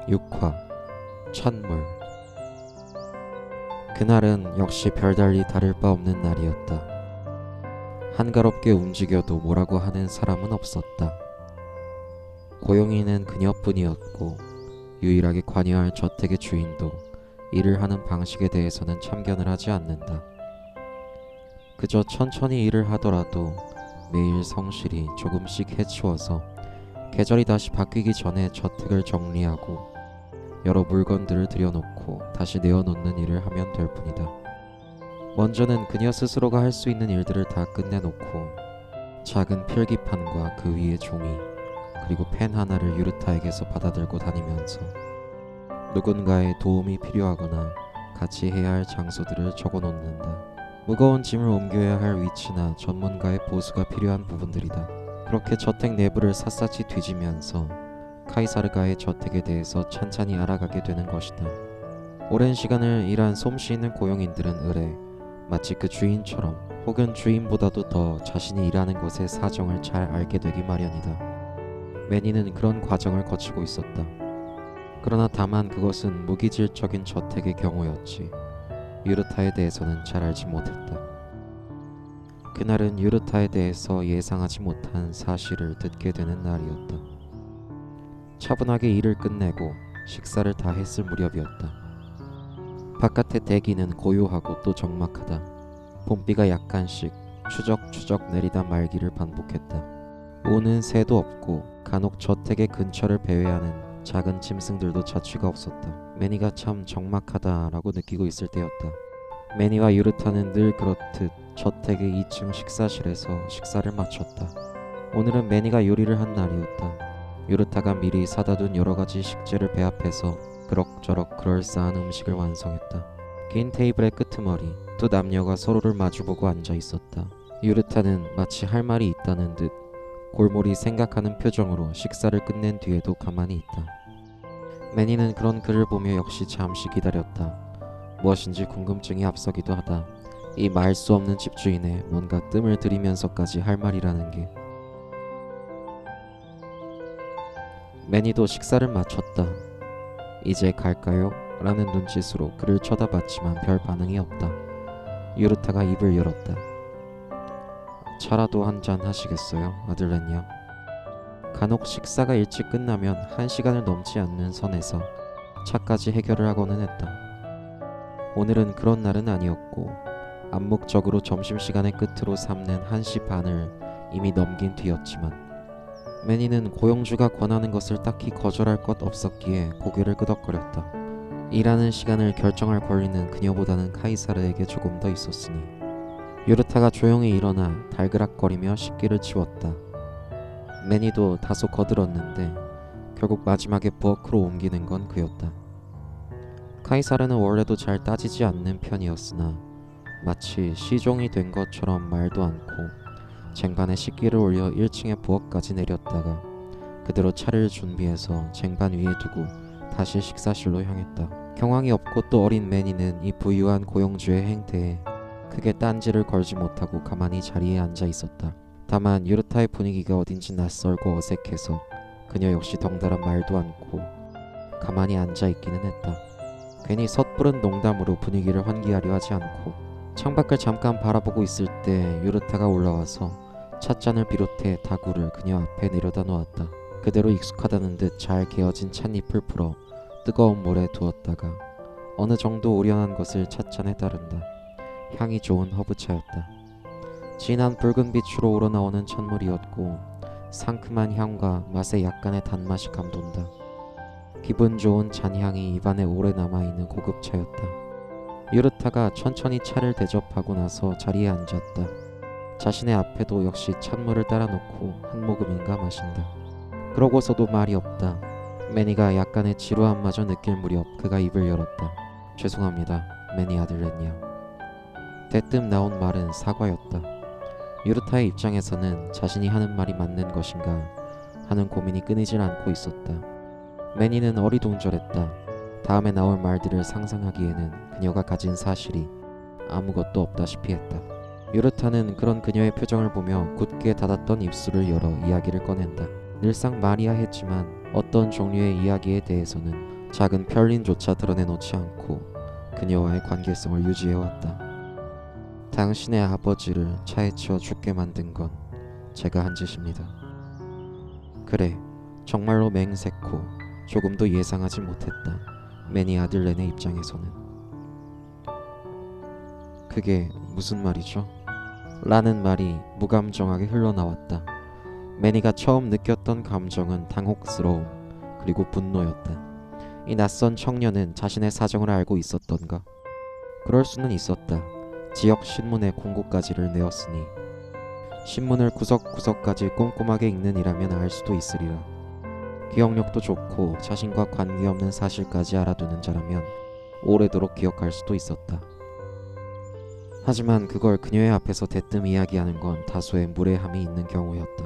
6화 찬물. 그날은 역시 별달리 다를 바 없는 날이었다. 한가롭게 움직여도 뭐라고 하는 사람은 없었다. 고용인은 그녀뿐이었고 유일하게 관여할 저택의 주인도 일을 하는 방식에 대해서는 참견을 하지 않는다. 그저 천천히 일을 하더라도 매일 성실히 조금씩 해치워서 계절이 다시 바뀌기 전에 저택을 정리하고 여러 물건들을 들여놓고 다시 내어놓는 일을 하면 될 뿐이다. 먼저는 그녀 스스로가 할 수 있는 일들을 다 끝내놓고 작은 필기판과 그 위에 종이 그리고 펜 하나를 유르타에게서 받아들고 다니면서 누군가의 도움이 필요하거나 같이 해야 할 장소들을 적어놓는다. 무거운 짐을 옮겨야 할 위치나 전문가의 보수가 필요한 부분들이다. 그렇게 저택 내부를 샅샅이 뒤지면서 카이사르가의 저택에 대해서 찬찬히 알아가게 되는 것이다. 오랜 시간을 일한 솜씨 있는 고용인들은 의뢰 마치 그 주인처럼 혹은 주인보다도 더 자신이 일하는 곳의 사정을 잘 알게 되기 마련이다. 매니는 그런 과정을 거치고 있었다. 그러나 다만 그것은 무기질적인 저택의 경우였지 유르타에 대해서는 잘 알지 못했다. 그날은 유르타에 대해서 예상하지 못한 사실을 듣게 되는 날이었다. 차분하게 일을 끝내고 식사를 다 했을 무렵이었다. 바깥의 대기는 고요하고 또 적막하다. 봄비가 약간씩 추적추적 내리다 말기를 반복했다. 우는 새도 없고 간혹 저택의 근처를 배회하는 작은 짐승들도 자취가 없었다. 매니가 참 적막하다라고 느끼고 있을 때였다. 매니와 유르타는 늘 그렇듯 저택의 2층 식사실에서 식사를 마쳤다. 오늘은 매니가 요리를 한 날이었다. 유르타가 미리 사다둔 여러가지 식재를 배합해서 그럭저럭 그럴싸한 음식을 완성했다. 긴 테이블의 끄트머리 두 남녀가 서로를 마주보고 앉아 있었다. 유르타는 마치 할 말이 있다는 듯 골몰이 생각하는 표정으로 식사를 끝낸 뒤에도 가만히 있다. 매니는 그런 그를 보며 역시 잠시 기다렸다. 무엇인지 궁금증이 앞서기도 하다. 이 말 수 없는 집주인의 뭔가 뜸을 들이면서까지 할 말이라는 게. 매니도 식사를 마쳤다. 이제 갈까요? 라는 눈짓으로 그를 쳐다봤지만 별 반응이 없다. 유르타가 입을 열었다. 차라도 한잔 하시겠어요, 아들렌 양? 간혹 식사가 일찍 끝나면 1시간을 넘지 않는 선에서 차까지 해결을 하고는 했다. 오늘은 그런 날은 아니었고 암묵적으로 점심시간의 끝으로 삼는 1시 반을 이미 넘긴 뒤였지만 매니는 고용주가 권하는 것을 딱히 거절할 것 없었기에 고개를 끄덕거렸다. 일하는 시간을 결정할 권리는 그녀보다는 카이사르에게 조금 더 있었으니. 유르타가 조용히 일어나 달그락거리며 식기를 치웠다. 매니도 다소 거들었는데 결국 마지막에 부엌으로 옮기는 건 그였다. 카이사르는 원래도 잘 따지지 않는 편이었으나 마치 시종이 된 것처럼 말도 않고 쟁반에 식기를 올려 1층의 부엌까지 내렸다가 그대로 차를 준비해서 쟁반 위에 두고 다시 식사실로 향했다. 경황이 없고 또 어린 매니는 이 부유한 고용주의 행태에 크게 딴지를 걸지 못하고 가만히 자리에 앉아 있었다. 다만 유르타의 분위기가 어딘지 낯설고 어색해서 그녀 역시 덩달아 말도 않고 가만히 앉아 있기는 했다. 괜히 섣부른 농담으로 분위기를 환기하려 하지 않고 창밖을 잠깐 바라보고 있을 때 유르타가 올라와서 찻잔을 비롯해 다구를 그녀 앞에 내려다 놓았다. 그대로 익숙하다는 듯 잘 개어진 찻잎을 풀어 뜨거운 물에 두었다가 어느 정도 우려난 것을 찻잔에 따른다. 향이 좋은 허브차였다. 진한 붉은 빛으로 우러나오는 찬물이었고 상큼한 향과 맛에 약간의 단맛이 감돈다. 기분 좋은 잔향이 입안에 오래 남아있는 고급차였다. 유르타가 천천히 차를 대접하고 나서 자리에 앉았다. 자신의 앞에도 역시 찬물을 따라놓고 한 모금인가 마신다. 그러고서도 말이 없다. 매니가 약간의 지루함마저 느낄 무렵 그가 입을 열었다. 죄송합니다, 매니 아들렌 양. 대뜸 나온 말은 사과였다. 유르타의 입장에서는 자신이 하는 말이 맞는 것인가 하는 고민이 끊이질 않고 있었다. 매니는 어리둥절했다. 다음에 나올 말들을 상상하기에는 그녀가 가진 사실이 아무것도 없다시피 했다. 유르타는 그런 그녀의 표정을 보며 굳게 닫았던 입술을 열어 이야기를 꺼낸다. 늘상 말이야 했지만 어떤 종류의 이야기에 대해서는 작은 편린조차 드러내놓지 않고 그녀와의 관계성을 유지해왔다. 당신의 아버지를 차에 치워 죽게 만든 건 제가 한 짓입니다. 그래, 정말로 맹세코 조금도 예상하지 못했다. 매니 아들렌의 입장에서는. 그게 무슨 말이죠? 라는 말이 무감정하게 흘러나왔다. 매니가 처음 느꼈던 감정은 당혹스러움 그리고 분노였다. 이 낯선 청년은 자신의 사정을 알고 있었던가? 그럴 수는 있었다. 지역 신문에 공고까지를 내었으니 신문을 구석구석까지 꼼꼼하게 읽는 이라면 알 수도 있으리라. 기억력도 좋고 자신과 관계없는 사실까지 알아두는 자라면 오래도록 기억할 수도 있었다. 하지만 그걸 그녀의 앞에서 대뜸 이야기하는 건 다소의 무례함이 있는 경우였다.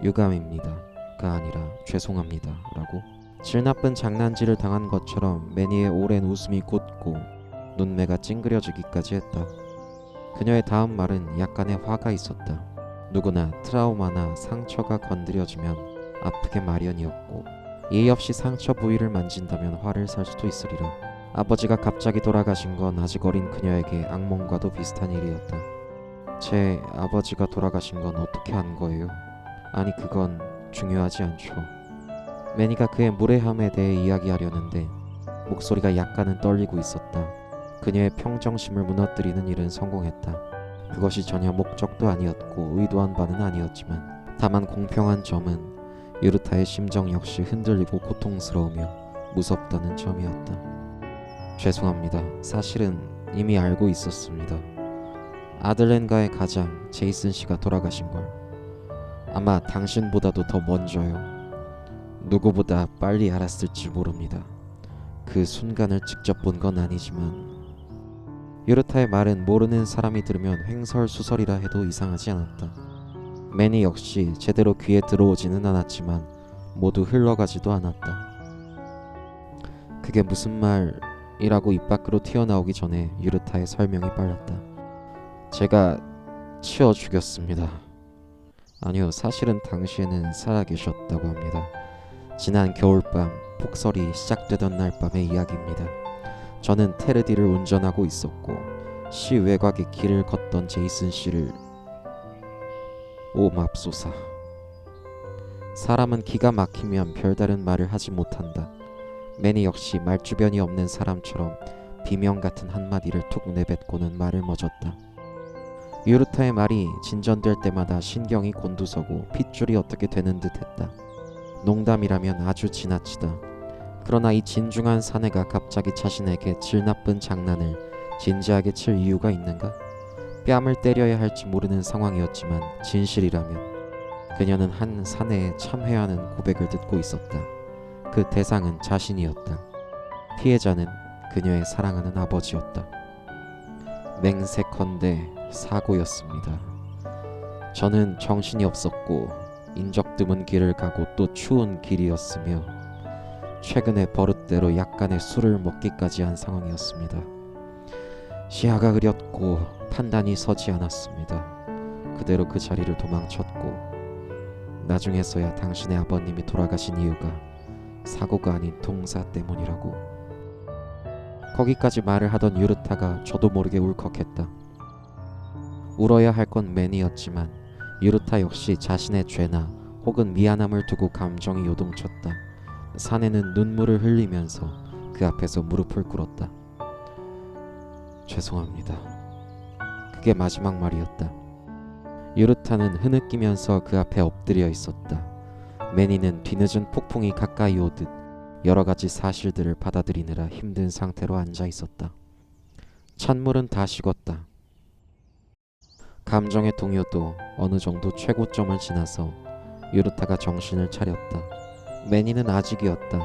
유감입니다가 아니라 죄송합니다 라고 질 나쁜 장난질을 당한 것처럼 매니의 오랜 웃음이 곧고 눈매가 찡그려지기까지 했다. 그녀의 다음 말은 약간의 화가 있었다. 누구나 트라우마나 상처가 건드려지면 아프게 마련이었고 예의 없이 상처 부위를 만진다면 화를 살 수도 있으리라. 아버지가 갑자기 돌아가신 건 아직 어린 그녀에게 악몽과도 비슷한 일이었다. 제 아버지가 돌아가신 건 어떻게 한 거예요? 아니 그건 중요하지 않죠. 매니가 그의 무례함에 대해 이야기하려는데 목소리가 약간은 떨리고 있었다. 그녀의 평정심을 무너뜨리는 일은 성공했다. 그것이 전혀 목적도 아니었고 의도한 바는 아니었지만 다만 공평한 점은 유르타의 심정 역시 흔들리고 고통스러우며 무섭다는 점이었다. 죄송합니다. 사실은 이미 알고 있었습니다. 아들렌가의 가장 제이슨 씨가 돌아가신 걸. 아마 당신보다도 더 먼저요. 누구보다 빨리 알았을지 모릅니다. 그 순간을 직접 본 건 아니지만 유르타의 말은 모르는 사람이 들으면 횡설수설이라 해도 이상하지 않았다. 매니 역시 제대로 귀에 들어오지는 않았지만 모두 흘러가지도 않았다. 그게 무슨 말이라고 입 밖으로 튀어나오기 전에 유르타의 설명이 빨랐다. 제가 치워 죽였습니다. 아니요, 사실은 당시에는 살아계셨다고 합니다. 지난 겨울밤 폭설이 시작되던 날 밤의 이야기입니다. 저는 테르디를 운전하고 있었고 시 외곽의 길을 걷던 제이슨 씨를 오 맙소사. 사람은 기가 막히면 별다른 말을 하지 못한다. 매니 역시 말주변이 없는 사람처럼 비명 같은 한마디를 툭 내뱉고는 말을 멎었다. 유르타의 말이 진전될 때마다 신경이 곤두서고 핏줄이 어떻게 되는 듯했다. 농담이라면 아주 지나치다. 그러나 이 진중한 사내가 갑자기 자신에게 질 나쁜 장난을 진지하게 칠 이유가 있는가? 뺨을 때려야 할지 모르는 상황이었지만 진실이라면 그녀는 한 사내의 참회하는 고백을 듣고 있었다. 그 대상은 자신이었다. 피해자는 그녀의 사랑하는 아버지였다. 맹세컨대 사고였습니다. 저는 정신이 없었고 인적 드문 길을 가고 또 추운 길이었으며 최근에 버릇대로 약간의 술을 먹기까지 한 상황이었습니다. 시야가 흐렸고 판단이 서지 않았습니다. 그대로 그 자리를 도망쳤고 나중에서야 당신의 아버님이 돌아가신 이유가 사고가 아닌 동사 때문이라고. 거기까지 말을 하던 유르타가 저도 모르게 울컥했다. 울어야 할 건 매니였지만 유르타 역시 자신의 죄나 혹은 미안함을 두고 감정이 요동쳤다. 사내는 눈물을 흘리면서 그 앞에서 무릎을 꿇었다. 죄송합니다. 그게 마지막 말이었다. 유르타는 흐느끼면서 그 앞에 엎드려 있었다. 매니는 뒤늦은 폭풍이 가까이 오듯 여러 가지 사실들을 받아들이느라 힘든 상태로 앉아 있었다. 찬물은 다 식었다. 감정의 동요도 어느 정도 최고점을 지나서 유르타가 정신을 차렸다. 매니는 아직이었다.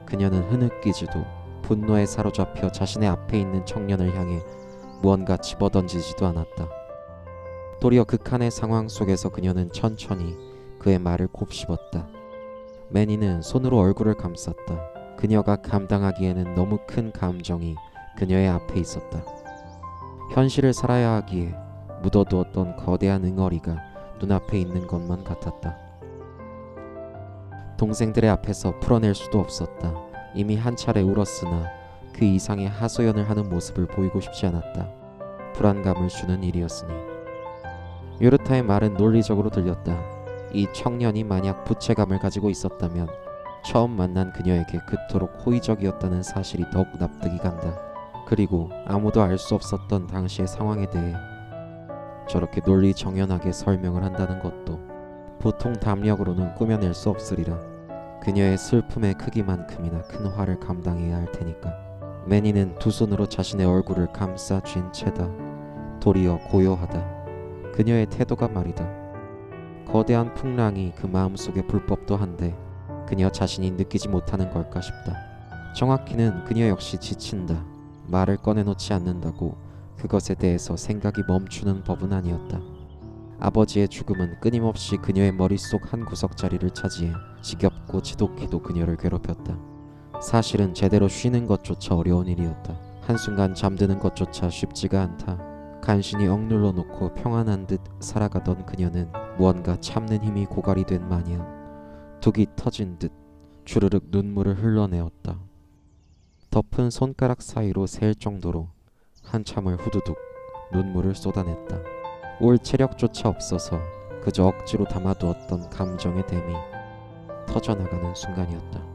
그녀는 흐느끼지도 분노에 사로잡혀 자신의 앞에 있는 청년을 향해 무언가 집어던지지도 않았다. 도리어 극한의 상황 속에서 그녀는 천천히 그의 말을 곱씹었다. 매니는 손으로 얼굴을 감쌌다. 그녀가 감당하기에는 너무 큰 감정이 그녀의 앞에 있었다. 현실을 살아야 하기에 묻어두었던 거대한 응어리가 눈앞에 있는 것만 같았다. 동생들의 앞에서 풀어낼 수도 없었다. 이미 한 차례 울었으나 그 이상의 하소연을 하는 모습을 보이고 싶지 않았다. 불안감을 주는 일이었으니. 요르타의 말은 논리적으로 들렸다. 이 청년이 만약 부채감을 가지고 있었다면 처음 만난 그녀에게 그토록 호의적이었다는 사실이 더욱 납득이 간다. 그리고 아무도 알 수 없었던 당시의 상황에 대해 저렇게 논리 정연하게 설명을 한다는 것도 보통 담력으로는 꾸며낼 수 없으리라. 그녀의 슬픔의 크기만큼이나 큰 화를 감당해야 할 테니까. 매니는 두 손으로 자신의 얼굴을 감싸 쥔 채다. 도리어 고요하다. 그녀의 태도가 말이다. 거대한 풍랑이 그 마음속에 불법도 한데 그녀 자신이 느끼지 못하는 걸까 싶다. 정확히는 그녀 역시 지친다. 말을 꺼내놓지 않는다고 그것에 대해서 생각이 멈추는 법은 아니었다. 아버지의 죽음은 끊임없이 그녀의 머릿속 한 구석자리를 차지해 지겹고 지독히도 그녀를 괴롭혔다. 사실은 제대로 쉬는 것조차 어려운 일이었다. 한순간 잠드는 것조차 쉽지가 않다. 간신히 억눌러 놓고 평안한 듯 살아가던 그녀는 무언가 참는 힘이 고갈이 된 마냥 둑이 터진 듯 주르륵 눈물을 흘러내었다. 덮은 손가락 사이로 셀 정도로 한참을 후두둑 눈물을 쏟아냈다. 올 체력조차 없어서 그저 억지로 담아두었던 감정의 댐이 터져나가는 순간이었다.